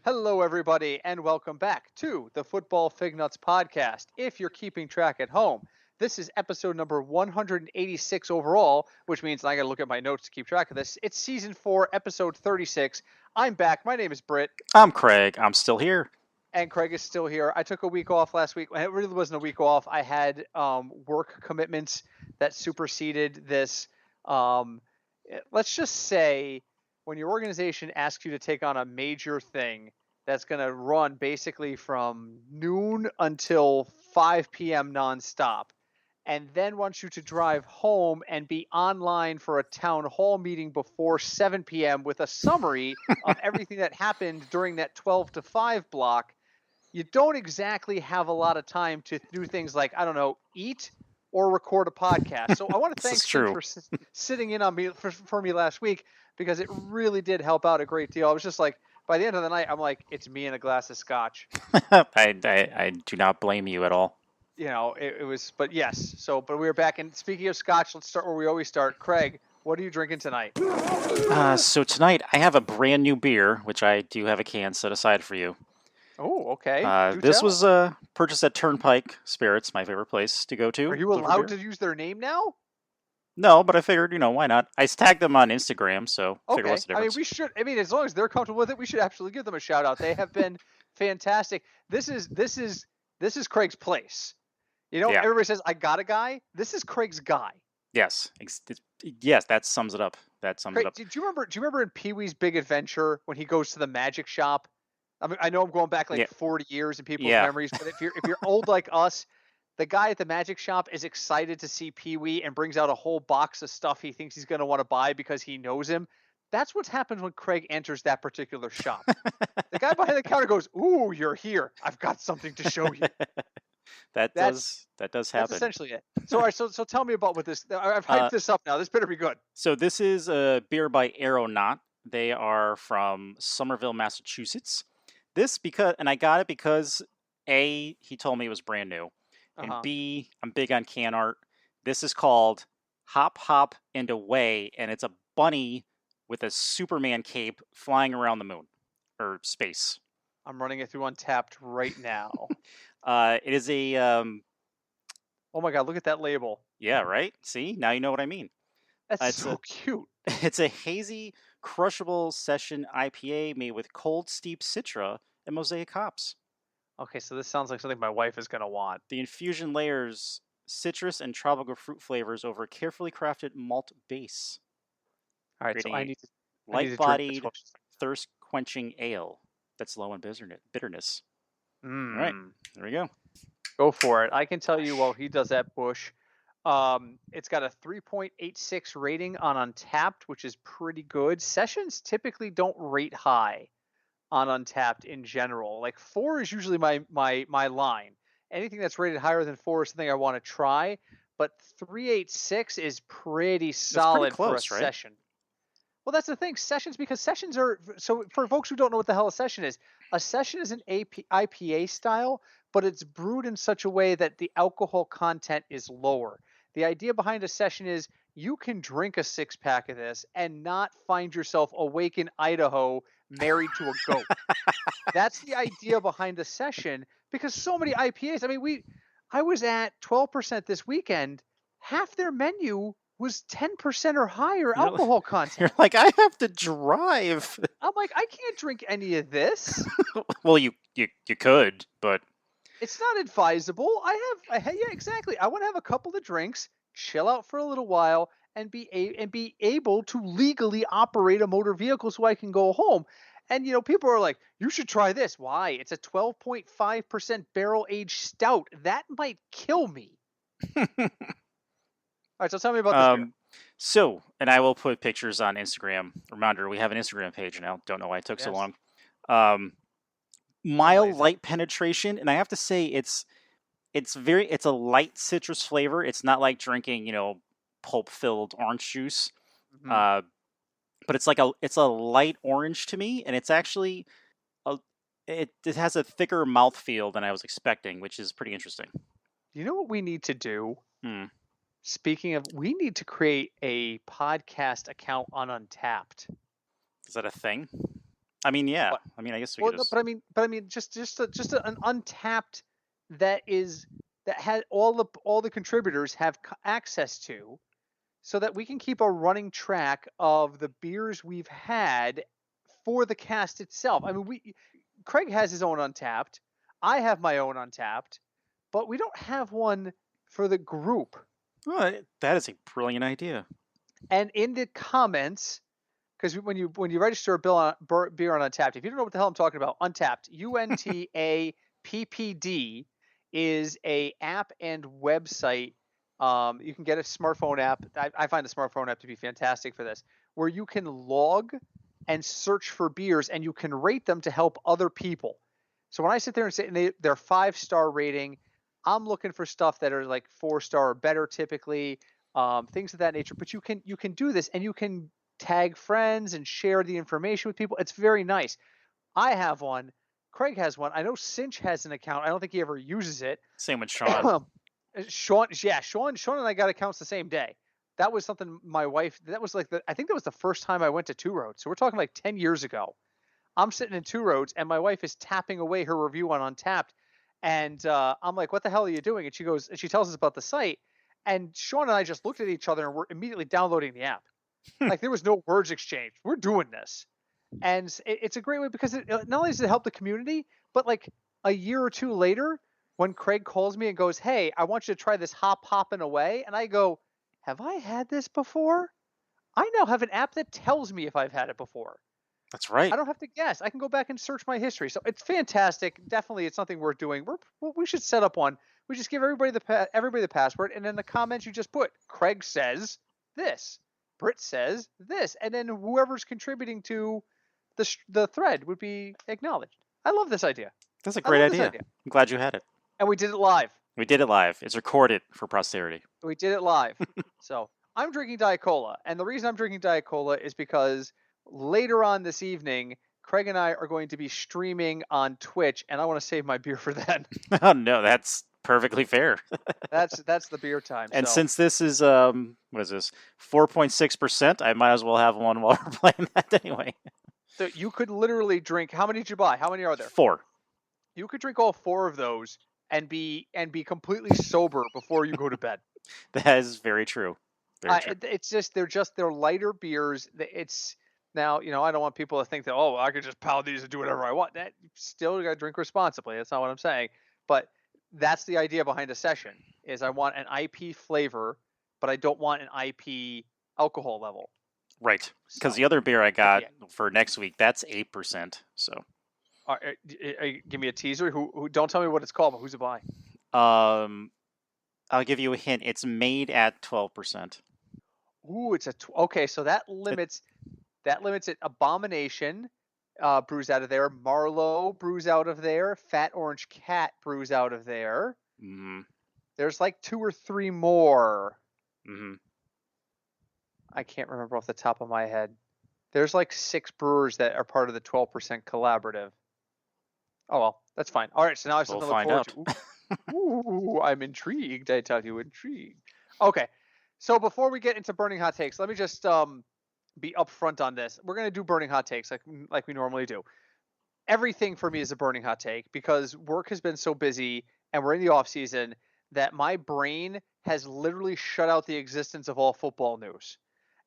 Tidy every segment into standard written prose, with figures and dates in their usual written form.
Hello, everybody, and welcome back to the Football Fignuts podcast. If you're keeping track at home, this is episode number 186 overall, which means I got to look at my notes to keep track of this. It's season 4, episode 36. I'm back. My name is Britt. I'm Craig. I'm still here. And Craig is still here. I took a week off last week. It really wasn't a week off. I had work commitments that superseded this. Let's just say when your organization asks you to take on a major thing that's going to run basically from noon until 5 p.m. nonstop, and then wants you to drive home and be online for a town hall meeting before 7 p.m. with a summary of everything that happened during that 12 to 5 block, you don't exactly have a lot of time to do things like, I don't know, eat or record a podcast. So I want to thank you for sitting in on me for me last week, because it really did help out a great deal. I was just like, by the end of the night, I'm like, it's me and a glass of scotch. I do not blame you at all. You know, it was, but yes. So, but we were back. And speaking of scotch, let's start where we always start. Craig, what are you drinking tonight? So tonight I have a brand new beer, which I do have a can set aside for you. Oh, okay. This was purchased at Turnpike Spirits, my favorite place to go to. Are you allowed to use their name now? No, but I figured, why not? I tagged them on Instagram, so figure what's the difference. I mean, we should. I mean, as long as they're comfortable with it, we should absolutely give them a shout out. They have been fantastic. This is Craig's place. Everybody says I got a guy. This is Craig's guy. Yes, yes, that sums it up. That sums it up. Do you remember in Pee-wee's Big Adventure when he goes to the magic shop? I mean, I know I'm going back 40 years in people's memories, but if you're old like us, the guy at the magic shop is excited to see Pee-wee and brings out a whole box of stuff he thinks he's going to want to buy because he knows him. That's what happens when Craig enters that particular shop. The guy behind the counter goes, "Ooh, you're here. I've got something to show you." That does happen. That's essentially it. So, all right, so tell me about what this. I've hyped this up now. This better be good. So this is a beer by Aeronaut. They are from Somerville, Massachusetts. And I got it because A, he told me it was brand new. And B, I'm big on can art. This is called Hop, Hop, and Away, and it's a bunny with a Superman cape flying around the moon, or space. I'm running it through Untapped right now. It is a... oh my god, look at that label. Yeah, right? See? Now you know what I mean. That's so cute. It's a hazy, crushable session IPA made with cold, steep Citra and Mosaic hops. Okay, so this sounds like something my wife is going to want. The infusion layers citrus and tropical fruit flavors over a carefully crafted malt base. All right, so I need to light-bodied, thirst-quenching ale that's low in bitterness. All right, there we go. Go for it. I can tell you while he does that, Bush, it's got a 3.86 rating on Untapped, which is pretty good. Sessions typically don't rate high on Untapped in general. Like 4 is usually my line. Anything that's rated higher than 4 is something I want to try, but 3.86 is pretty solid for a session. Well, that's the thing. Because sessions are, so for folks who don't know what the hell a session is an IPA style, but it's brewed in such a way that the alcohol content is lower. The idea behind a session is you can drink a 6-pack of this and not find yourself awake in Idaho married to a goat. That's the idea behind a session, because so many IPAs, I mean, I was at 12% this weekend. Half their menu was 10% or higher alcohol content. You're like, I have to drive. I'm like, I can't drink any of this. Well, you could, but it's not advisable. Yeah, exactly. I want to have a couple of drinks, chill out for a little while, and be able to legally operate a motor vehicle so I can go home. And people are like, you should try this. Why? It's a 12.5% barrel aged stout. That might kill me. All right, so tell me about this beer. So, and I will put pictures on Instagram. Reminder, we have an Instagram page now. Don't know why it took so long. Mild, light penetration, and I have to say it's a light citrus flavor. It's not like drinking, pulp-filled orange juice. But it's a light orange to me, and it's actually it has a thicker mouthfeel than I was expecting, which is pretty interesting. You know what we need to do? Speaking of, we need to create a podcast account on Untapped. Is that a thing? I mean, yeah. But, I mean, I guess we well, could no, just. but I mean, just an untapped that has all the contributors have access to, so that we can keep a running track of the beers we've had for the cast itself. I mean, Craig has his own Untapped. I have my own Untapped, but we don't have one for the group. Oh, that is a brilliant idea. And in the comments, because when you register a beer on Untapped, if you don't know what the hell I'm talking about, Untapped, UNTAPPD, is a app and website. You can get a smartphone app. I find the smartphone app to be fantastic for this, where you can log and search for beers, and you can rate them to help other people. So when I sit there and say they're 5-star rating, I'm looking for stuff that are like 4-star or better typically, things of that nature. But you can do this, and you can tag friends and share the information with people. It's very nice. I have one. Craig has one. I know Cinch has an account. I don't think he ever uses it. Same with Sean. Sean and I got accounts the same day. That was something my wife, that was like, I think that was the first time I went to Two Roads. So we're talking like 10 years ago. I'm sitting in Two Roads, and my wife is tapping away her review on Untapped. And I'm like, what the hell are you doing? And she tells us about the site. And Sean and I just looked at each other, and we're immediately downloading the app. Like, there was no words exchanged. We're doing this. And it's a great way, because not only does it help the community, but like a year or two later, when Craig calls me and goes, hey, I want you to try this hopping away. And I go, have I had this before? I now have an app that tells me if I've had it before. That's right. I don't have to guess. I can go back and search my history. So it's fantastic. Definitely, it's something worth doing. We should set up one. We just give everybody the password, and in the comments you just put, Craig says this, Britt says this, and then whoever's contributing to the thread would be acknowledged. I love this idea. That's a great idea. I'm glad you had it. And we did it live. We did it live. It's recorded for posterity. We did it live. So I'm drinking Diet Cola. And the reason I'm drinking Diet Cola is because later on this evening, Craig and I are going to be streaming on Twitch, and I want to save my beer for then. Oh, no, that's perfectly fair. That's the beer time. And since this is, what is this, 4.6%, I might as well have one while we're playing that anyway. So you could literally drink, how many did you buy? How many are there? 4. You could drink all 4 of those and be completely sober before you go to bed. That is very true. Very true. It's just they're lighter beers. It's now, I don't want people to think that, I could just pound these and do whatever I want. That still got to drink responsibly. That's not what I'm saying. But that's the idea behind a session, is I want an IP flavor, but I don't want an IP alcohol level. Right. Because the other beer I got for next week, that's 8%. So. Give me a teaser. Who? Don't tell me what it's called, but who's it by? I'll give you a hint. It's made at 12%. Ooh, it's okay. So that limits it. Abomination brews out of there. Marlowe brews out of there. Fat Orange Cat brews out of there. Mm-hmm. There's like 2 or 3 more. Mm-hmm. I can't remember off the top of my head. There's like 6 brewers that are part of the 12% collaborative. Oh, well, that's fine. All right, so now I have something to look forward to. Ooh, I'm intrigued. I tell you, intrigued. Okay, so before we get into burning hot takes, let me just be upfront on this. We're going to do burning hot takes like we normally do. Everything for me is a burning hot take, because work has been so busy and we're in the off season that my brain has literally shut out the existence of all football news.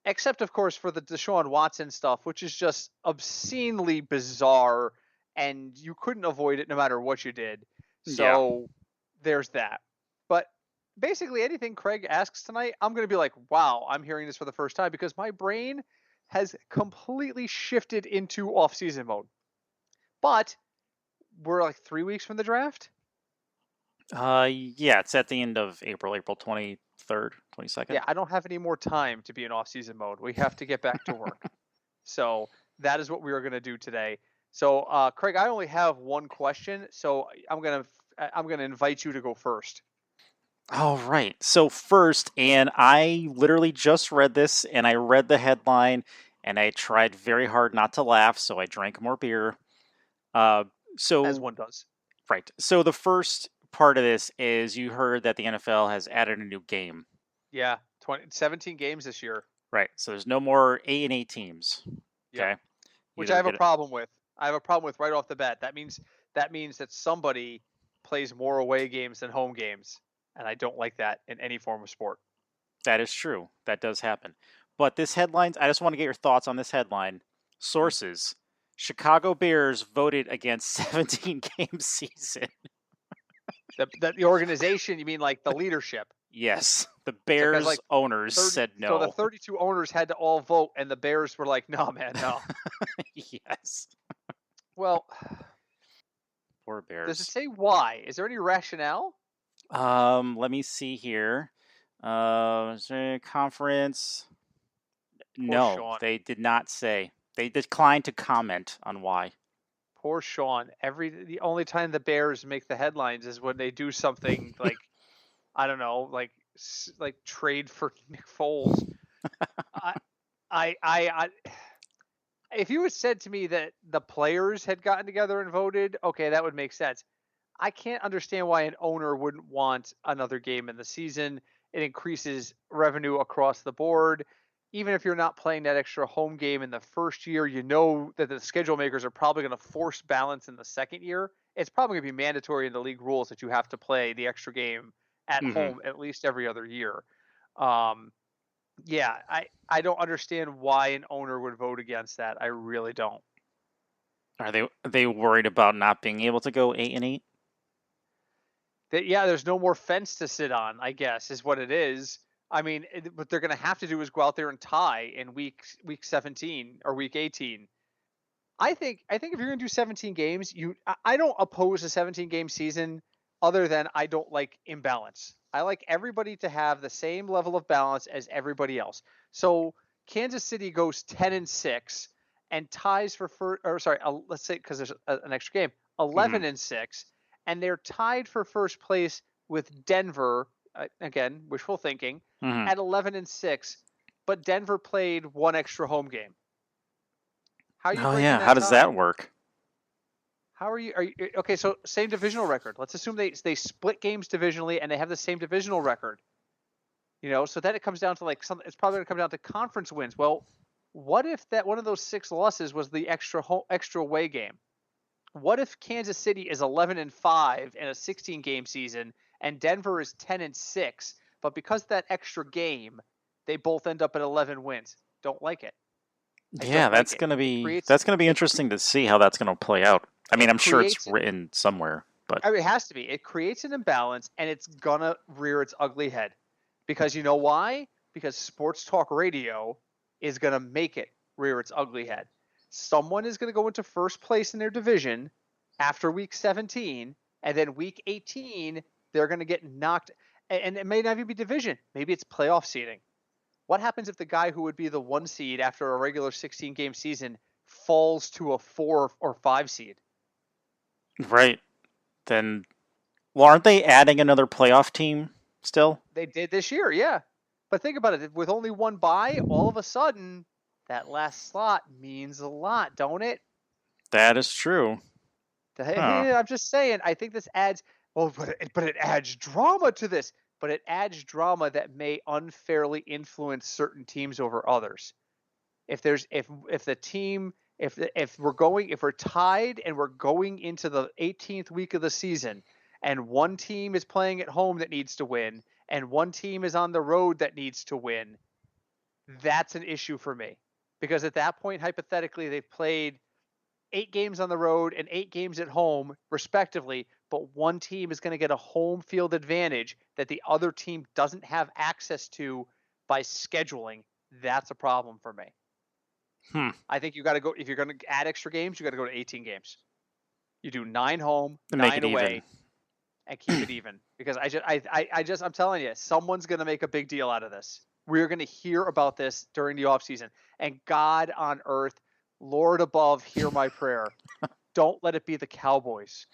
Except, of course, for the Deshaun Watson stuff, which is just obscenely bizarre, and you couldn't avoid it no matter what you did. So there's that. But basically anything Craig asks tonight, I'm going to be like, wow, I'm hearing this for the first time, because my brain has completely shifted into off-season mode. But we're like 3 weeks from the draft? Yeah, it's at the end of April 23rd, 22nd. Yeah, I don't have any more time to be in off-season mode. We have to get back to work. So that is what we are going to do today. So, Craig, I only have one question, so I'm gonna invite you to go first. All right. So first, and I literally just read this, and I read the headline, and I tried very hard not to laugh, so I drank more beer. So as one does. Right. So the first part of this is you heard that the NFL has added a new game. Yeah, 17 games this year. Right. So there's no more 8-8 teams. Okay. Yeah. Which I have a problem with. I have a problem with right off the bat. That means that somebody plays more away games than home games, and I don't like that in any form of sport. That is true. That does happen. But this headline, I just want to get your thoughts on this headline. Sources: Chicago Bears voted against 17 game season. The organization, you mean like the leadership? Yes, the Bears owners said no. So the 32 owners had to all vote, and the Bears were like, "No, man, no." Yes. Well, poor Bears. Does it say why? Is there any rationale? Let me see here. Conference. No, Sean. They did not say. They declined to comment on why. Poor Sean. The only time the Bears make the headlines is when they do something like, I don't know, like trade for Nick Foles. If you had said to me that the players had gotten together and voted, okay, that would make sense. I can't understand why an owner wouldn't want another game in the season. It increases revenue across the board. Even if you're not playing that extra home game in the first year, you know that the schedule makers are probably going to force balance in the second year. It's probably going to be mandatory in the league rules that you have to play the extra game at home at least every other year. Yeah, I don't understand why an owner would vote against that. I really don't. Are they worried about not being able to go 8-8? There's no more fence to sit on, I guess, is what it is. I mean, what they're going to have to do is go out there and tie in week 17 or week 18. I think if you're going to do 17 games, I don't oppose a 17 game season other than I don't like imbalance. I like everybody to have the same level of balance as everybody else. So Kansas City goes 10-6 and ties for let's say because there's an extra game, 11-6, and they're tied for first place with Denver. Again, wishful thinking, at 11-6, but Denver played one extra home game. How are you? How does that work? How are you? Okay? So same divisional record. Let's assume they split games divisionally and they have the same divisional record. So then it comes down to it's probably going to come down to conference wins. Well, what if that one of those 6 losses was the extra away game? What if Kansas City is 11-5 in a 16 game season and Denver is 10-6, but because of that extra game, they both end up at 11 wins? Don't like it. That's going to be interesting to see how that's going to play out. I mean, I'm sure it's written somewhere, but it has to be. It creates an imbalance, and it's gonna rear its ugly head. Because you know why? Because sports talk radio is gonna make it rear its ugly head. Someone is gonna go into first place in their division after week 17, and then week 18 they're gonna get knocked. And it may not even be division. Maybe it's playoff seeding. What happens if the guy who would be the 1 seed after a regular 16 game season falls to a 4 or 5 seed? Right. Then, aren't they adding another playoff team still? They did this year, yeah. But think about it. With only one bye, all of a sudden, that last slot means a lot, don't it? That is true. I'm just saying, I think this adds, but it adds drama to this. But it adds drama that may unfairly influence certain teams over others. If we're tied and we're going into the 18th week of the season, and one team is playing at home that needs to win, and one team is on the road that needs to win, that's an issue for me. Because at that point, hypothetically, they've played 8 games on the road and 8 games at home, respectively, but one team is going to get a home field advantage that the other team doesn't have access to by scheduling. That's a problem for me. I think you got to go, if you're going to add extra games, you got to go to 18 games. You do 9 home, 9 away, even. And keep it even. Because I'm telling you, someone's going to make a big deal out of this. We're going to hear about this during the offseason. And God on earth, Lord above, hear my prayer. Don't let it be the Cowboys.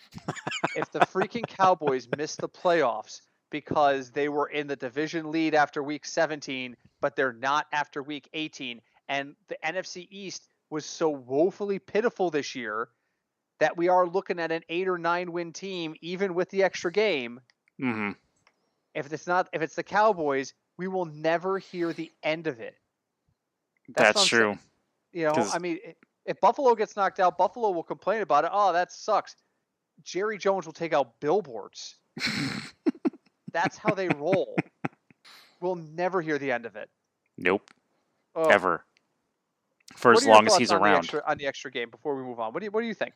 If the freaking Cowboys miss the playoffs because they were in the division lead after week 17, but they're not after week 18, and the NFC East was so woefully pitiful this year that we are looking at an 8 or 9 win team, even with the extra game. If it's the Cowboys, we will never hear the end of it. That's true. I mean, If Buffalo gets knocked out, Buffalo will complain about it. Oh, that sucks. Jerry Jones will take out billboards. That's how they roll. We'll never hear the end of it. Nope. Ugh. Ever. For as long as he's around. On the extra game before we move on? What do you think?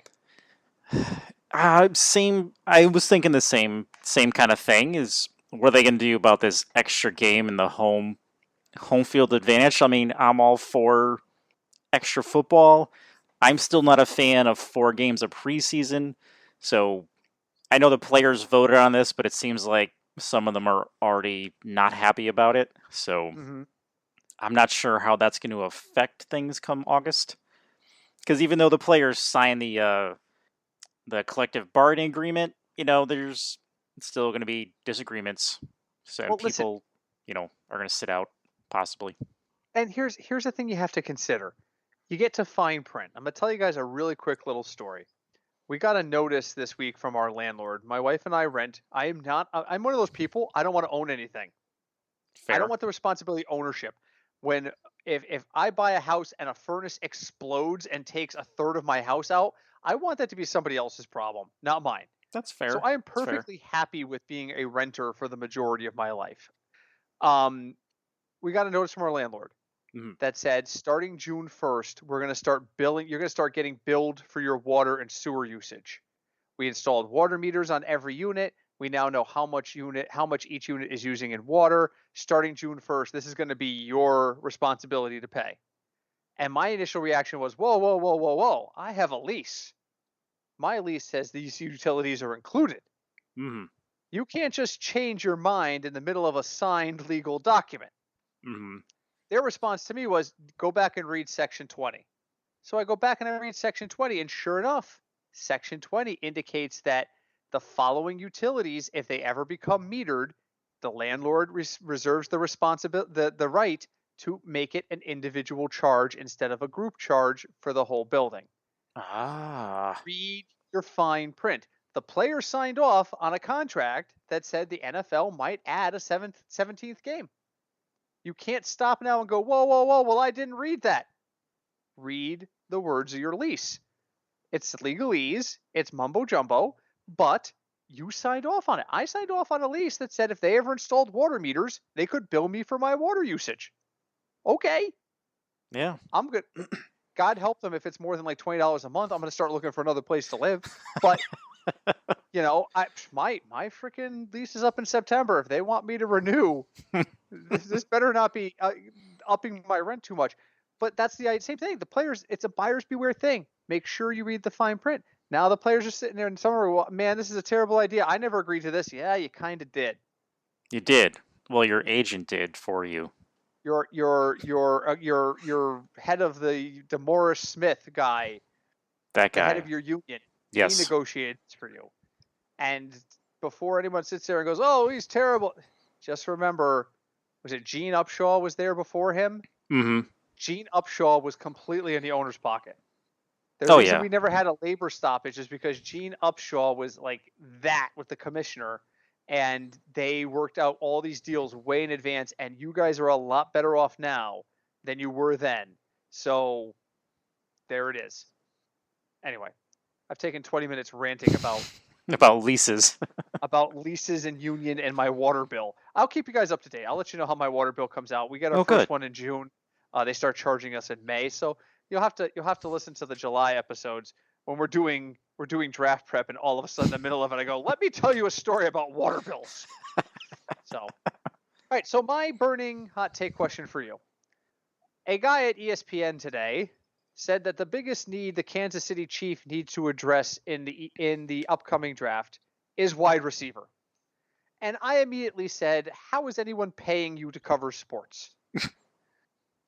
Same. I was thinking the same kind of thing. Is what are they going to do about this extra game and the home field advantage? I mean, I'm all for extra football. I'm still not a fan of 4 games of preseason. So I know the players voted on this, but it seems like some of them are already not happy about it. So I'm not sure how that's going to affect things come August. Because even though the players signed the collective bargaining agreement, there's still going to be disagreements. So people, are going to sit out possibly. And here's the thing you have to consider. You get to fine print. I'm going to tell you guys a really quick little story. We got a notice this week from our landlord. My wife and I rent. I'm one of those people. I don't want to own anything. Fair. I don't want the responsibility ownership. If I buy a house and a furnace explodes and takes a third of my house out, I want that to be somebody else's problem, not mine. That's fair. So I am perfectly happy with being a renter for the majority of my life. We got a notice from our landlord that said, starting June 1st, we're going to start billing. You're going to start getting billed for your water and sewer usage. We installed water meters on every unit. We now know how much each unit is using in water. Starting June 1st, this is going to be your responsibility to pay. And my initial reaction was, whoa. I have a lease. My lease says these utilities are included. Mm-hmm. You can't just change your mind in the middle of a signed legal document. Mm-hmm. Their response to me was, go back and read Section 20. So I go back and I read Section 20, and sure enough, Section 20 indicates that the following utilities, if they ever become metered, the landlord reserves the right to make it an individual charge instead of a group charge for the whole building. Read your fine print. The player signed off on a contract that said the NFL might add a 17th game. You can't stop now and go, whoa, well, I didn't read that. Read the words of your lease. It's legalese, it's mumbo jumbo, but you signed off on it. I signed off on a lease that said if they ever installed water meters, they could bill me for my water usage. Okay. Yeah. I'm good. God help them if it's more than like $20 a month. I'm going to start looking for another place to live. But, my freaking lease is up in September. If they want me to renew, this better not be upping my rent too much. But that's the same thing. The players, it's a buyer's beware thing. Make sure you read the fine print. Now the players are sitting there and some are, man, this is a terrible idea. I never agreed to this. Yeah, you kind of did. You did. Well, your agent did for you. Your head of the Morris Smith guy. That guy. The head of your union. Yes. He negotiated for you. And before anyone sits there and goes, oh, he's terrible. Just remember, was it Gene Upshaw was there before him? Mm-hmm. Gene Upshaw was completely in the owner's pocket. The reason we never had a labor stoppage is because Gene Upshaw was like that with the commissioner, and they worked out all these deals way in advance, and you guys are a lot better off now than you were then. So there it is. Anyway, I've taken 20 minutes ranting about leases. about leases and union and my water bill. I'll keep you guys up to date. I'll let you know how my water bill comes out. We got our first one in June. They start charging us in May, so you'll have to listen to the July episodes when we're doing draft prep, and all of a sudden in the middle of it I go, let me tell you a story about water bills. So, all right. So my burning hot take question for you: a guy at ESPN today said that the biggest need the Kansas City Chiefs need to address in the upcoming draft is wide receiver, and I immediately said, how is anyone paying you to cover sports?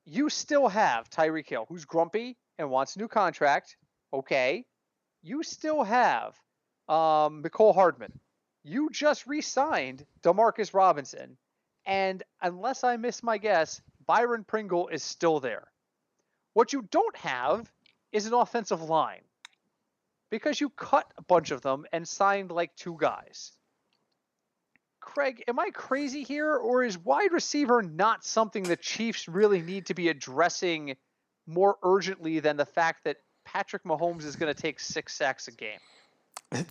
You still have Tyreek Hill, who's grumpy and wants a new contract. Okay. You still have Mecole Hardman. You just re-signed Demarcus Robinson. And unless I miss my guess, Byron Pringle is still there. What you don't have is an offensive line, because you cut a bunch of them and signed like 2 guys. Craig, am I crazy here, or is wide receiver not something the Chiefs really need to be addressing more urgently than the fact that Patrick Mahomes is going to take 6 sacks a game.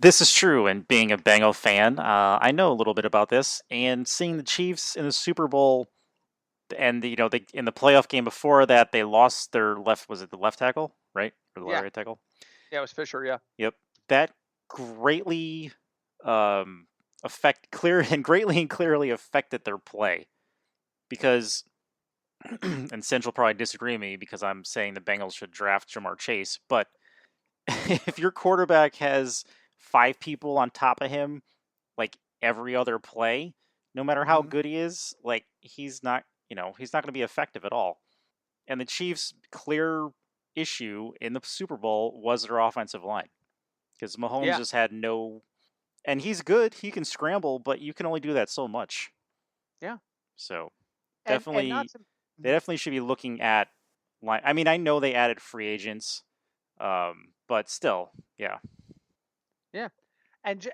This is true, and being a Bengal fan, I know a little bit about this. And seeing the Chiefs in the Super Bowl, and in the playoff game before that, they lost their was it the left tackle, right, or the right tackle? Yeah, it was Fisher. Yeah. Yep, that greatly greatly and clearly affected their play because, and Central probably disagree with me because I'm saying the Bengals should draft Jamar Chase, but if your quarterback has 5 people on top of him, like every other play, no matter how good he is, like he's not going to be effective at all. And the Chiefs' clear issue in the Super Bowl was their offensive line because Mahomes just had no, and he's good. He can scramble, but you can only do that so much. Yeah. So definitely, they definitely should be looking at line. I mean, I know they added free agents, but still, yeah. Yeah, and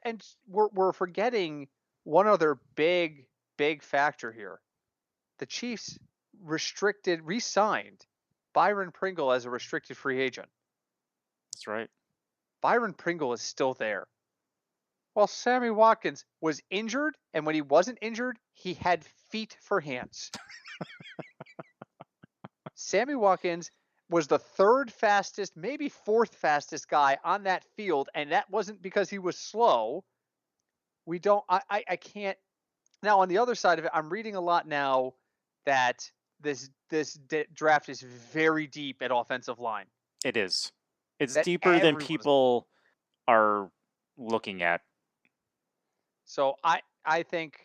we're forgetting one other big factor here. The Chiefs re-signed Byron Pringle as a restricted free agent. That's right. Byron Pringle is still there. While Sammy Watkins was injured, and when he wasn't injured, he had feet for hands. Sammy Watkins was the 3rd fastest, maybe 4th fastest guy on that field, and that wasn't because he was slow. I can't. Now, on the other side of it, I'm reading a lot now that this draft is very deep at offensive line. It is. It's deeper than people are looking at. So I think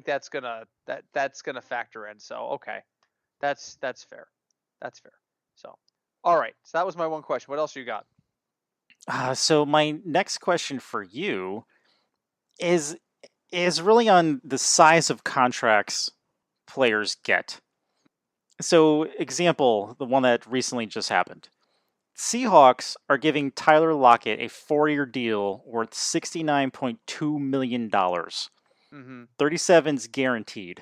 that's gonna factor in. So okay, that's fair. That's fair. So all right. So that was my one question. What else you got? So my next question for you is really on the size of contracts players get. So, example, the one that recently just happened. Seahawks are giving Tyler Lockett a 4-year deal worth $69.2 million. 37's guaranteed.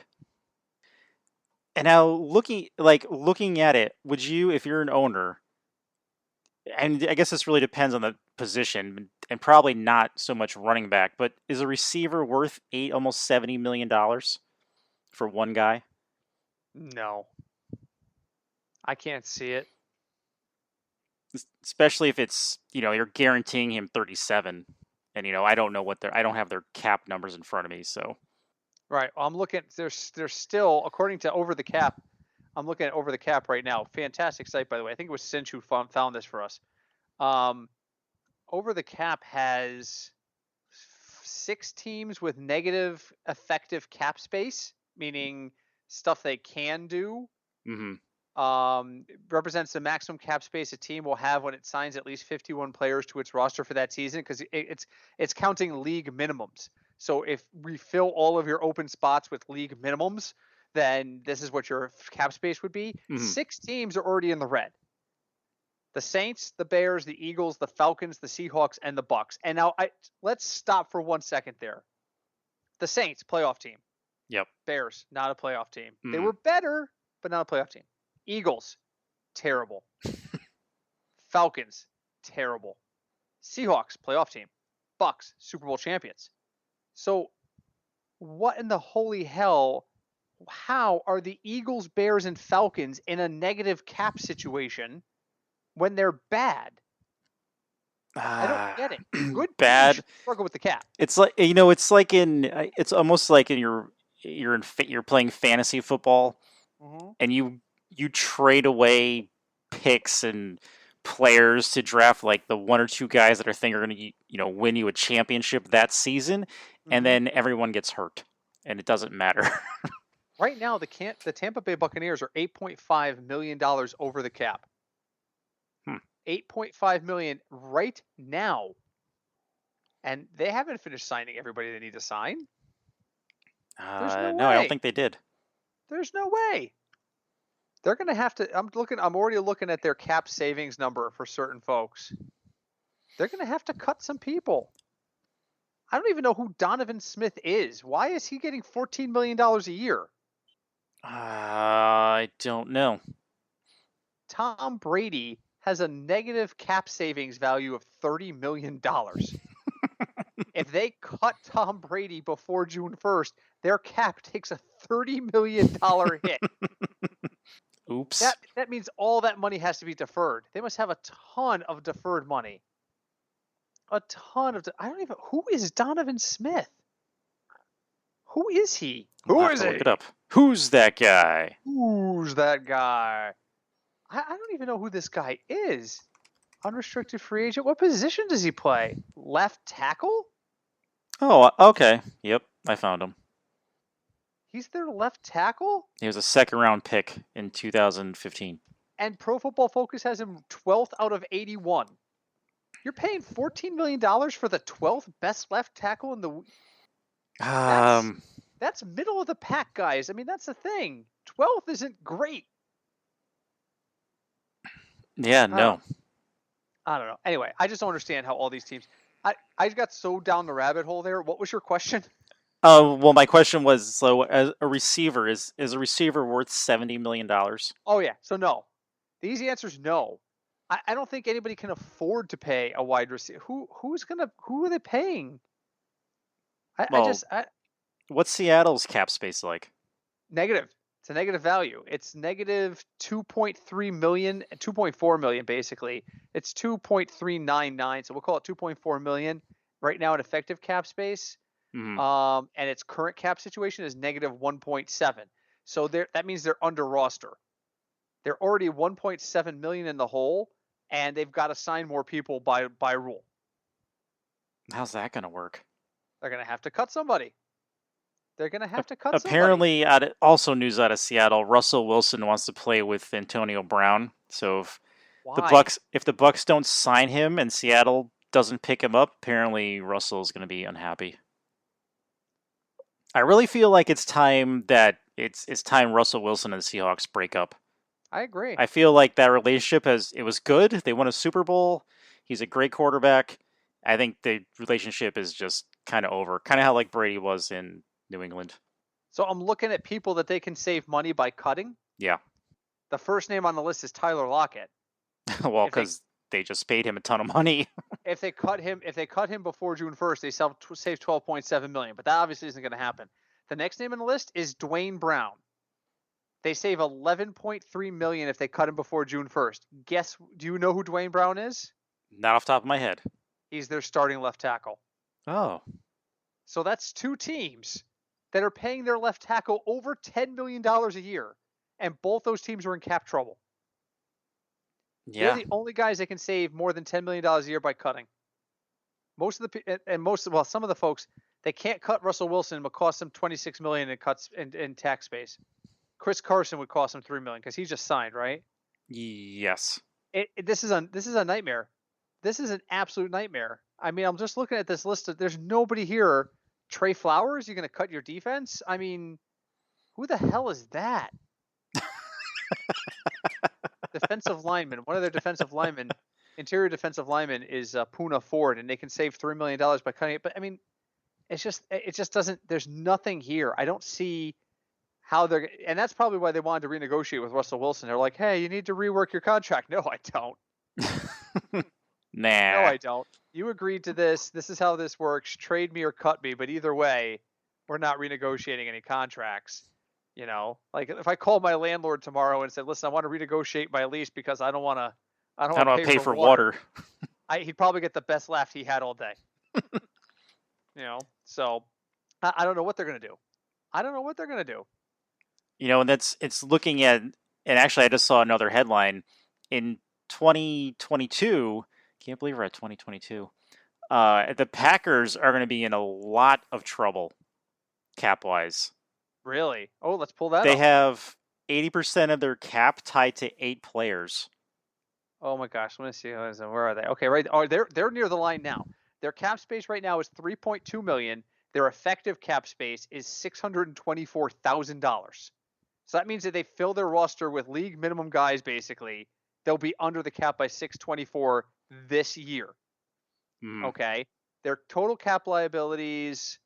And now looking at it, would you, if you're an owner, and I guess this really depends on the position, and probably not so much running back, but is a receiver worth almost $70 million for one guy? No. I can't see it. Especially if it's, you're guaranteeing him 37. And, I don't know I don't have their cap numbers in front of me, so. Right. Well, I'm looking, there's still, according to Over the Cap, I'm looking at Over the Cap right now. Fantastic site, by the way. I think it was Cinch who found this for us. Over the Cap has 6 teams with negative effective cap space, meaning stuff they can do. Represents the maximum cap space a team will have when it signs at least 51 players to its roster for that season, because it's counting league minimums. So if we fill all of your open spots with league minimums, then this is what your cap space would be. 6 teams are already in the red. The Saints, the Bears, the Eagles, the Falcons, the Seahawks, and the Bucks. And now let's stop for 1 second there. The Saints, playoff team. Yep. Bears, not a playoff team. They were better, but not a playoff team. Eagles, terrible. Falcons, terrible. Seahawks, playoff team. Bucks, Super Bowl champions. So what in the holy hell, how are the Eagles, Bears, and Falcons in a negative cap situation when they're bad? I don't get it. Good, bad. Struggle with the cap. It's like, it's almost like you're playing fantasy football, and you trade away picks and players to draft like the 1 or 2 guys that are going to win you a championship that season, and then everyone gets hurt, and it doesn't matter. Right now, the Tampa Bay Buccaneers are $8.5 million over the cap. $8.5 million right now, and they haven't finished signing everybody they need to sign. No, I don't think they did. There's no way. They're going to have to. I'm already looking at their cap savings number for certain folks. They're going to have to cut some people. I don't even know who Donovan Smith is. Why is he getting $14 million a year? I don't know. Tom Brady has a negative cap savings value of $30 million. If they cut Tom Brady before June 1st, their cap takes a $30 million hit. Oops. That means all that money has to be deferred. They must have a ton of deferred money. A ton of. I don't even. Who is Donovan Smith? Who is he? We'll have to look it up. Who's that guy? Who's that guy? I don't even know who this guy is. Unrestricted free agent. What position does he play? Left tackle? Oh, okay. Yep, I found him. He's their left tackle? He was a second-round pick in 2015. And Pro Football Focus has him 12th out of 81. You're paying $14 million for the 12th best left tackle in the... That's middle of the pack, guys. I mean, that's the thing. 12th isn't great. Yeah, no. I don't know. Anyway, I just don't understand how all these teams... I got so down the rabbit hole there. What was your question? Well, my question was, so as a receiver, is a receiver worth $70 million? Oh, yeah. So, no. The easy answer is no. I don't think anybody can afford to pay a wide receiver. Who are they paying? What's Seattle's cap space like? Negative. It's a negative value. It's negative 2.3 million, 2.4 million basically. It's 2.399, so we'll call it 2.4 million right now in effective cap space. Mm-hmm. And its current cap situation is negative 1.7. So that means they're under roster. They're already 1.7 million in the hole, and they've got to sign more people by rule. How's that going to work? They're going to have to cut somebody. Apparently, also news out of Seattle, Russell Wilson wants to play with Antonio Brown. So if the Bucks don't sign him and Seattle doesn't pick him up, apparently Russell's going to be unhappy. I really feel like it's time Russell Wilson and the Seahawks break up. I agree. I feel like that relationship it was good. They won a Super Bowl. He's a great quarterback. I think the relationship is just kind of over. Kind of how like Brady was in New England. So I'm looking at people that they can save money by cutting. Yeah. The first name on the list is Tyler Lockett. Well, because they just paid him a ton of money. If they cut him before June 1st, they save $12.7 million. But that obviously isn't going to happen. The next name on the list is Dwayne Brown. They save $11.3 million if they cut him before June 1st. Do you know who Dwayne Brown is? Not off the top of my head. He's their starting left tackle. Oh. So that's two teams that are paying their left tackle over $10 million a year. And both those teams are in cap trouble. Yeah. They're the only guys that can save more than $10 million a year by cutting. Some of the folks, they can't cut Russell Wilson, but cost them $26 million in cuts in tax space. Chris Carson would cost him $3 million because he just signed, right? Yes. This is a nightmare. This is an absolute nightmare. I mean, I'm just looking at this list. There's nobody here. Trey Flowers, you're going to cut your defense? I mean, who the hell is that? Defensive lineman. One of their defensive linemen, interior defensive lineman, is Poona Ford, and they can save $3 million by cutting it. But I mean, it just doesn't. There's nothing here. I don't see how they're, and that's probably why they wanted to renegotiate with Russell Wilson. They're like, hey, you need to rework your contract. No, I don't. Nah. No, I don't. You agreed to this. This is how this works. Trade me or cut me. But either way, we're not renegotiating any contracts. You know, like if I called my landlord tomorrow and said, listen, I want to renegotiate my lease because I don't want to pay for water. He'd probably get the best laugh he had all day. You know, so I don't know what they're going to do. You know, and it's looking at, and actually I just saw another headline in 2022. Can't believe we're at 2022. The Packers are going to be in a lot of trouble cap-wise. Really? Oh, let's pull that They up. have 80% of their cap tied to 8 players. Oh my gosh, let me see. Where are they? Okay, right. Oh, they're near the line now. Their cap space right now is $3.2 million. Their effective cap space is $624,000. So that means that they fill their roster with league minimum guys. Basically, they'll be under the cap by $624 this year. Okay, their total cap liabilities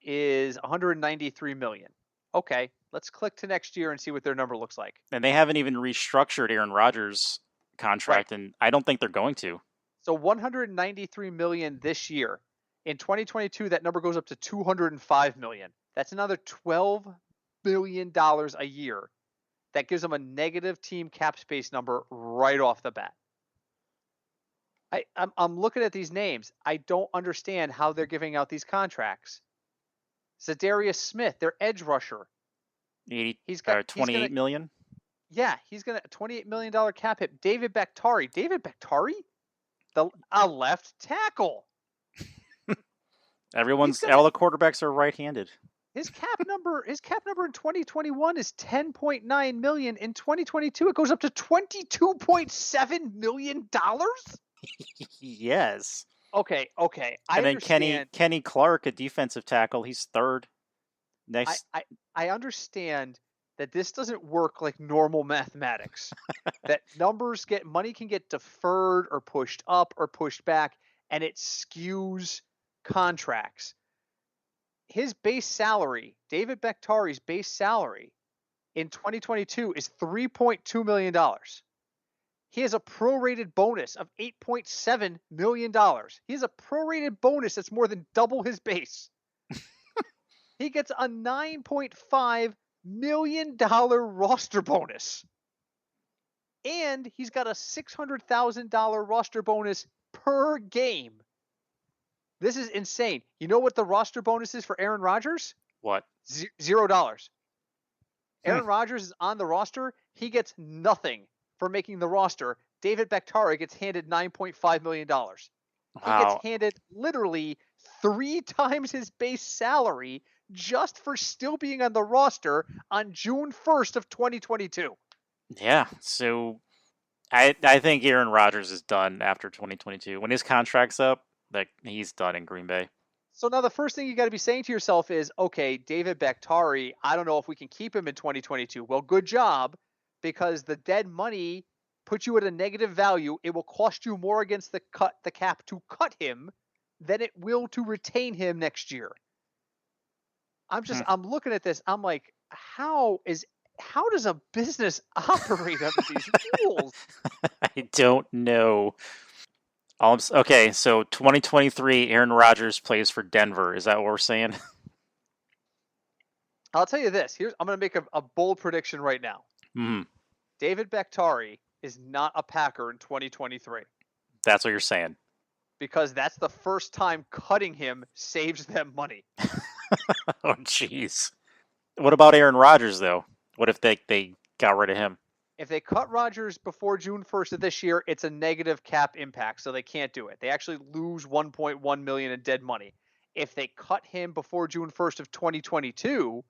is $193 million. Okay, let's click to next year and see what their number looks like. And they haven't even restructured Aaron Rodgers' contract, and I don't think they're going to. So 193 million this year. In 2022, that number goes up to 205 million. That's another $12 billion a year. That gives them a negative team cap space number right off the bat. I'm looking at these names. I don't understand how they're giving out these contracts. Zadarius Smith, their edge rusher. He's got 28 million. Yeah, he's gonna $28 million cap hit. David Bakhtiari, a left tackle. All the quarterbacks are right-handed. His cap number in 2021 is 10.9 million. In 2022, it goes up to $22.7 million. Yes. Okay. And then Kenny Clark, a defensive tackle, he's third. Next, I understand that this doesn't work like normal mathematics. That money can get deferred or pushed up or pushed back, and it skews contracts. His base salary, David Bakhtiari's base salary in 2022 is $3.2 million. He has a prorated bonus of $8.7 million. He has a prorated bonus that's more than double his base. He gets a $9.5 million roster bonus. And he's got a $600,000 roster bonus per game. This is insane. You know what the roster bonus is for Aaron Rodgers? What? $0. Aaron Rodgers is on the roster. He gets nothing for making the roster. David Bakhtiari gets handed $9.5 million. Wow. He gets handed literally 3 times his base salary just for still being on the roster on June 1st of 2022. Yeah, so I think Aaron Rodgers is done after 2022. When his contract's up, he's done in Green Bay. So now the first thing you got to be saying to yourself is, okay, David Bakhtiari, I don't know if we can keep him in 2022. Well, good job, because the dead money puts you at a negative value. It will cost you more against the cap to cut him than it will to retain him next year. I'm looking at this. I'm like, how does a business operate under these rules? I don't know. Okay, so 2023, Aaron Rodgers plays for Denver. Is that what we're saying? I'll tell you this. I'm going to make a bold prediction right now. Mm-hmm. David Bakhtiari is not a Packer in 2023. That's what you're saying. Because that's the first time cutting him saves them money. Oh, jeez. What about Aaron Rodgers, though? What if they got rid of him? If they cut Rodgers before June 1st of this year, it's a negative cap impact, so they can't do it. They actually lose $1.1 million in dead money. If they cut him before June 1st of 2022,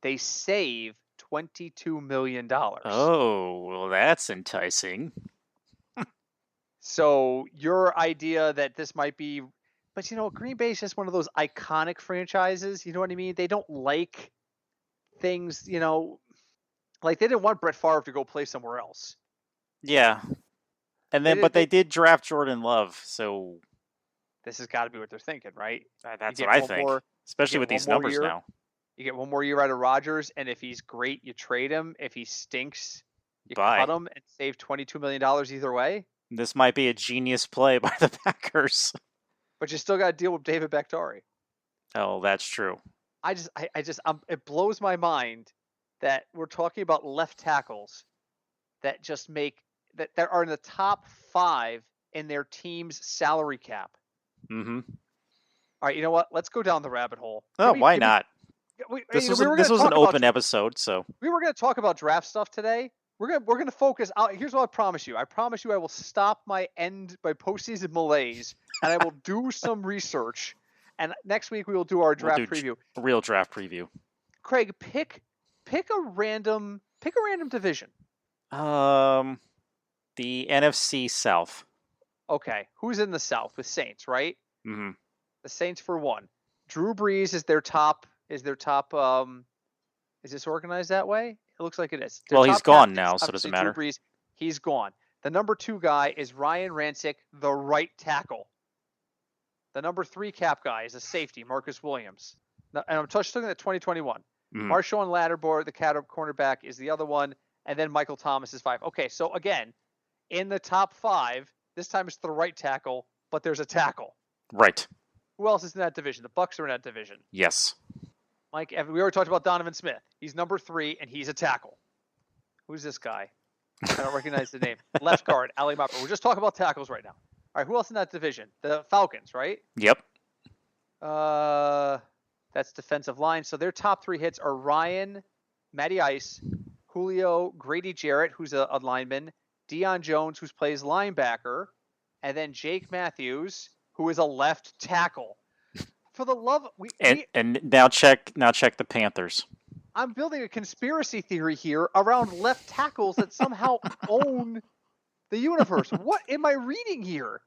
they save $22 million. Oh, well, that's enticing. So your idea that this might be, but Green Bay is just one of those iconic franchises. You know what I mean? They don't like things, like they didn't want Brett Favre to go play somewhere else. Yeah. And then, they did draft Jordan Love, so this has got to be what they're thinking, right? That's what I think, especially with these numbers now. You get one more year out of Rodgers, and if he's great, you trade him. If he stinks, you cut him and save $22 million either way. This might be a genius play by the Packers. But you still got to deal with David Bakhtiari. Oh, that's true. It blows my mind that we're talking about left tackles that are in the top 5 in their team's salary cap. Mm-hmm. All right, you know what? Let's go down the rabbit hole. Why not? This was an open episode, so we were going to talk about draft stuff today. We're gonna focus out. Here's what I promise you. I promise you I will stop my postseason malaise and I will do some research. And next week we will do our draft preview. Real draft preview. Craig, pick a random division. The NFC South. Okay, who's in the South? The Saints, right? Mm-hmm. The Saints for one. Drew Brees is their top. Is this organized that way? It looks like it is. Well, he's gone now, so it doesn't matter. Drew Brees, he's gone. The number 2 guy is Ryan Rancic, the right tackle. The number 3 cap guy is a safety, Marcus Williams. And I'm just looking at 2021. Mm-hmm. Marshawn Lattimore, the cornerback, is the other one. And then Michael Thomas is 5. Okay, so again, in the top 5. This time it's the right tackle, but there's a tackle. Right. Who else is in that division? The Bucks are in that division. Yes. Mike, we already talked about Donovan Smith. He's number 3, and he's a tackle. Who's this guy? I don't recognize the name. Left guard, Ali Mopper. We're just talking about tackles right now. All right, who else in that division? The Falcons, right? Yep. That's defensive line. So their top 3 hits are Ryan, Matty Ice, Julio, Grady Jarrett, who's a lineman, Deion Jones, who plays linebacker, and then Jake Matthews, who is a left tackle. For the love, and now check the Panthers. I'm building a conspiracy theory here around left tackles that somehow own the universe. What am I reading here?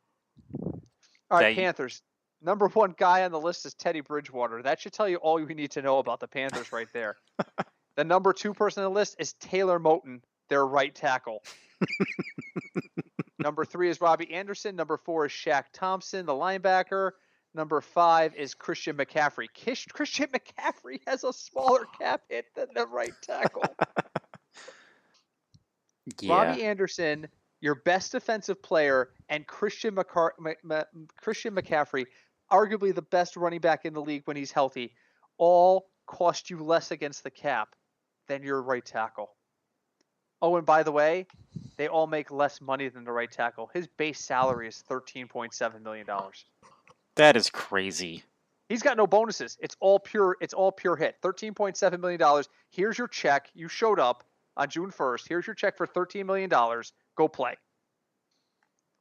All right, Panthers. Number 1 guy on the list is Teddy Bridgewater. That should tell you all you need to know about the Panthers right there. The number 2 person on the list is Taylor Moton, their right tackle. Number 3 is Robbie Anderson. Number 4 is Shaq Thompson, the linebacker. Number 5 is Christian McCaffrey. Christian McCaffrey has a smaller cap hit than the right tackle. Yeah. Robbie Anderson, your best defensive player, and Christian McCaffrey, arguably the best running back in the league when he's healthy, all cost you less against the cap than your right tackle. Oh, and by the way, they all make less money than the right tackle. His base salary is $13.7 million. That is crazy. He's got no bonuses. It's all pure hit. $13.7 million. Here's your check. You showed up on June 1st. Here's your check for $13 million. Go play.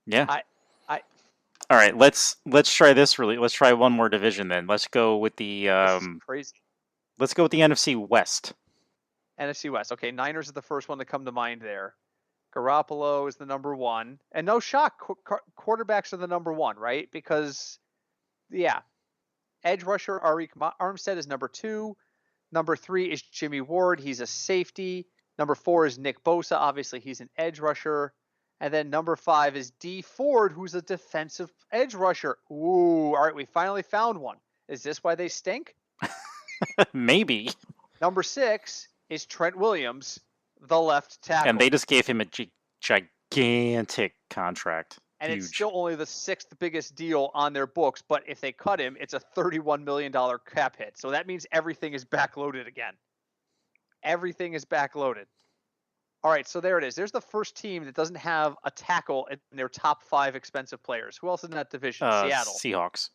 Yeah. All right, let's try this let's try one more division then. Let's go with the this is crazy. Let's go with the NFC West. NFC West. Okay, Niners are the first one to come to mind there. Garoppolo is the number 1. And no shock, quarterbacks are the number 1, right? Because, yeah, edge rusher Arik Armstead is number 2. Number 3 is Jimmy Ward. He's a safety. Number 4 is Nick Bosa. Obviously, he's an edge rusher. And then number 5 is D Ford, who's a defensive edge rusher. Ooh, all right, we finally found one. Is this why they stink? Maybe. Number 6 is Trent Williams, the left tackle. And they just gave him a gigantic contract. And Huge. It's still only the 6th biggest deal on their books, but if they cut him, it's a $31 million cap hit. So that means everything is backloaded again. Everything is backloaded. All right, so there it is. There's the first team that doesn't have a tackle in their top 5 expensive players. Who else in that division? Seattle. Seahawks.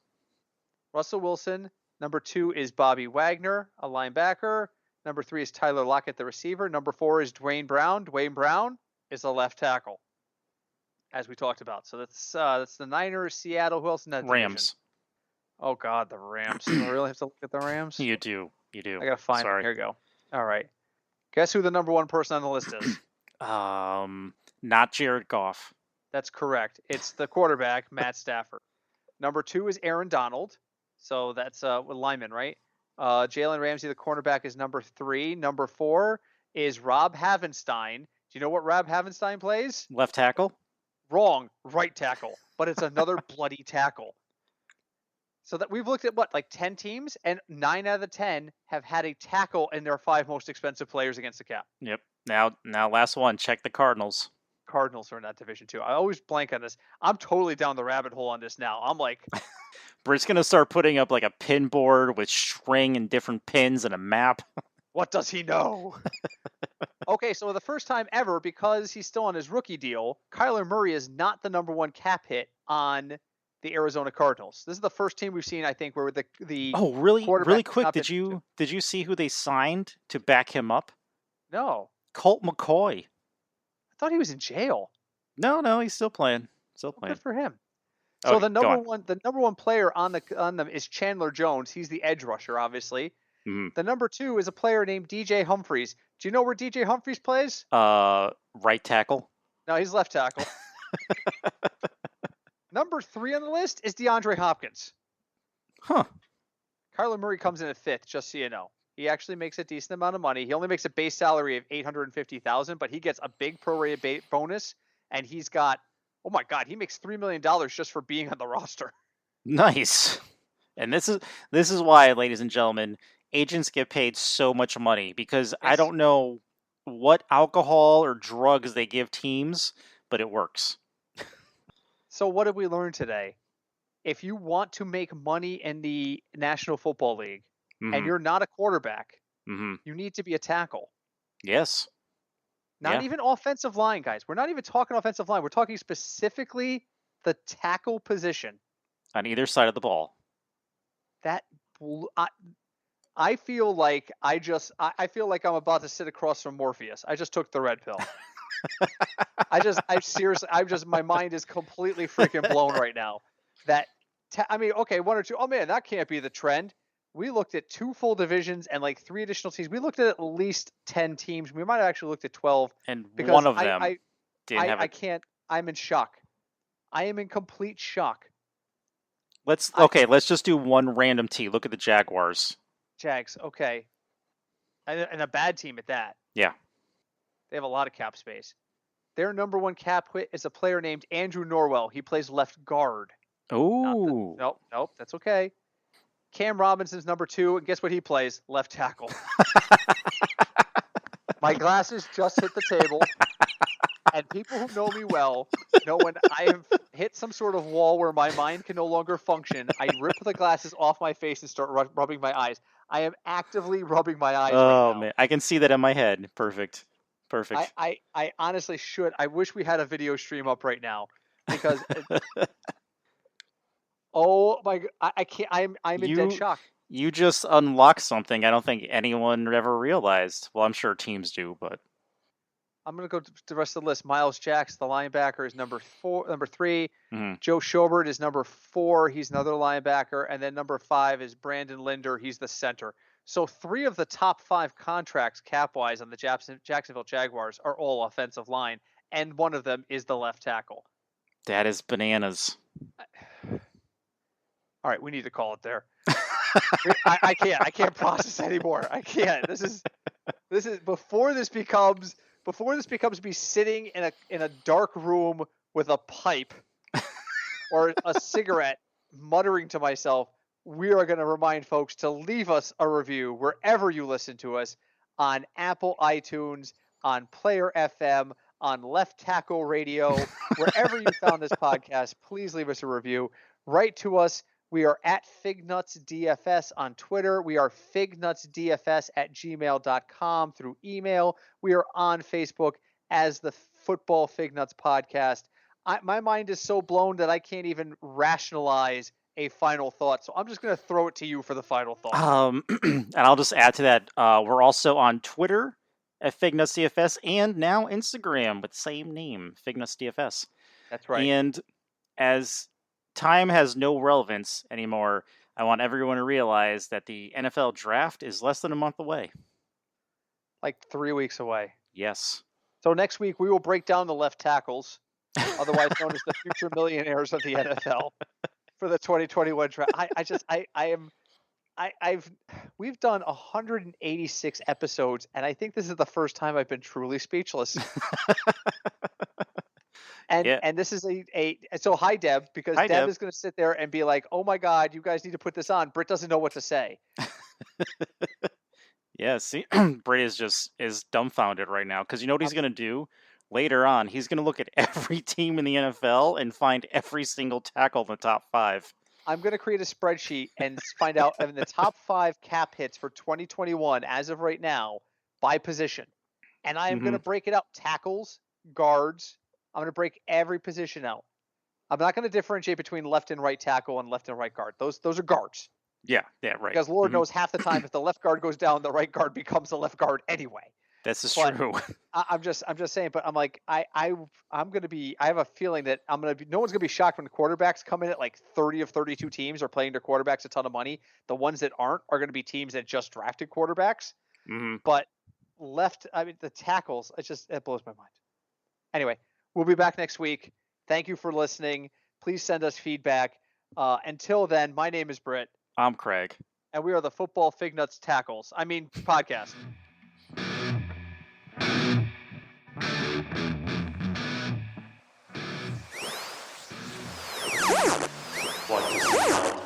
Russell Wilson. Number 2 is Bobby Wagner, a linebacker. Number 3 is Tyler Lockett, the receiver. Number 4 is Dwayne Brown. Dwayne Brown is a left tackle, as we talked about. So that's the Niners, Seattle. Who else in that division? Rams. Oh, God, the Rams. Do I really have to look at the Rams? You do. I got to find them. Here we go. All right. Guess who the number 1 person on the list is? Not Jared Goff. That's correct. It's the quarterback, Matt Stafford. Number 2 is Aaron Donald. So that's with lineman, right? Jalen Ramsey, the cornerback, is number 3. Number 4 is Rob Havenstein. Do you know what Rob Havenstein plays? Left tackle? Wrong. Right tackle. But it's another bloody tackle. So that we've looked at 10 teams, and 9 out of the 10 have had a tackle in their 5 most expensive players against the cap. Yep. Now last one. Check the Cardinals. Cardinals are in that division too. I always blank on this. I'm totally down the rabbit hole on this now. I'm like, Britt's gonna start putting up like a pin board with string and different pins and a map. What does he know? Okay, so the first time ever, because he's still on his rookie deal, Kyler Murray is not the number 1 cap hit on the Arizona Cardinals. This is the first team we've seen, I think, where the oh really quick. Did you see who they signed to back him up? No. Colt McCoy. I thought he was in jail. No, he's still playing. Good for him. So the number one player on them is Chandler Jones. He's the edge rusher, obviously. Mm-hmm. The number 2 is a player named DJ Humphries. Do you know where DJ Humphries plays? Right tackle. No, he's left tackle. Number 3 on the list is DeAndre Hopkins. Huh. Kyler Murray comes in at 5th, just so you know. He actually makes a decent amount of money. He only makes a base salary of $850,000, but he gets a big prorated bonus, and he's got, oh my God, he makes $3 million just for being on the roster. Nice. And this is why, ladies and gentlemen, agents get paid so much money, because I don't know what alcohol or drugs they give teams, but it works. So what did we learn today? If you want to make money in the National Football League and you're not a quarterback, you need to be a tackle. Yes. Not even offensive line, guys. We're not even talking offensive line. We're talking specifically the tackle position. On either side of the ball. I feel like I feel like I'm about to sit across from Morpheus. I just took the red pill. My mind is completely freaking blown right now. Okay, one or two. Oh man, that can't be the trend. We looked at 2 full divisions and like 3 additional teams. We looked at least 10 teams. We might have actually looked at 12. And one of them I can't. I'm in shock. I am in complete shock. Let's just do one random team. Look at the Jaguars. Jags, okay. And a bad team at that. Yeah. They have a lot of cap space. Their number 1 cap hit is a player named Andrew Norwell. He plays left guard. Ooh. Nope, that's okay. Cam Robinson's number 2, and guess what he plays? Left tackle. My glasses just hit the table, and people who know me well know when I have hit some sort of wall where my mind can no longer function, I rip the glasses off my face and start rubbing my eyes. I am actively rubbing my eyes right now. Oh, man. I can see that in my head. Perfect. I honestly should. I wish we had a video stream up right now because oh my god, I can't. I'm in dead shock. You just unlocked something I don't think anyone ever realized. Well, I'm sure teams do, but I'm gonna go to the rest of the list. Miles Jacks, the linebacker, is number 3. Mm-hmm. Joe Schobert is number 4. He's another linebacker, and then number 5 is Brandon Linder. He's the center. So 3 of the top 5 contracts cap-wise on the Jacksonville Jaguars are all offensive line, and one of them is the left tackle. That is bananas. All right, we need to call it there. I can't process anymore. I can't. This is before this becomes me sitting in a dark room with a pipe or a cigarette, muttering to myself. We are going to remind folks to leave us a review wherever you listen to us, on Apple iTunes, on Player FM, on Left Tackle Radio, wherever you found this podcast. Please leave us a review. Write to us. We are at FignutsDFS on Twitter. We are FignutsDFS@gmail.com through email. We are on Facebook as the Football Fignuts Podcast. My mind is so blown that I can't even rationalize a final thought. So I'm just going to throw it to you for the final thought. And I'll just add to that. We're also on Twitter at FignutsDFS and now Instagram with the same name, FignutsDFS. That's right. And as time has no relevance anymore, I want everyone to realize that the NFL draft is less than a month away. Like 3 weeks away. Yes. So next week we will break down the left tackles, otherwise known as the future millionaires of the NFL, for the 2021 draft. We've done 186 episodes, and I think this is the first time I've been truly speechless. And this is so hi Deb, because Deb is going to sit there and be like, oh my God, you guys need to put this on. Britt doesn't know what to say. Yeah, see, Britt is dumbfounded right now, because you know what he's going to do later on? He's going to look at every team in the NFL and find every single tackle in the top 5. I'm going to create a spreadsheet and find out the top 5 cap hits for 2021 as of right now by position. And I am going to break it up: tackles, guards. I'm going to break every position out. I'm not going to differentiate between left and right tackle and left and right guard. Those are guards. Yeah, right. Because Lord knows half the time if the left guard goes down, the right guard becomes the left guard anyway. This is true. I'm just saying, but I'm like, I'm going to be, I have a feeling that no one's going to be shocked when the quarterbacks come in at like 30 of 32 teams are paying their quarterbacks a ton of money. The ones that aren't are going to be teams that just drafted quarterbacks. But the tackles, it blows my mind. Anyway, we'll be back next week. Thank you for listening. Please send us feedback. Until then, my name is Britt. I'm Craig. And we are the Football Fignuts podcast. Want to see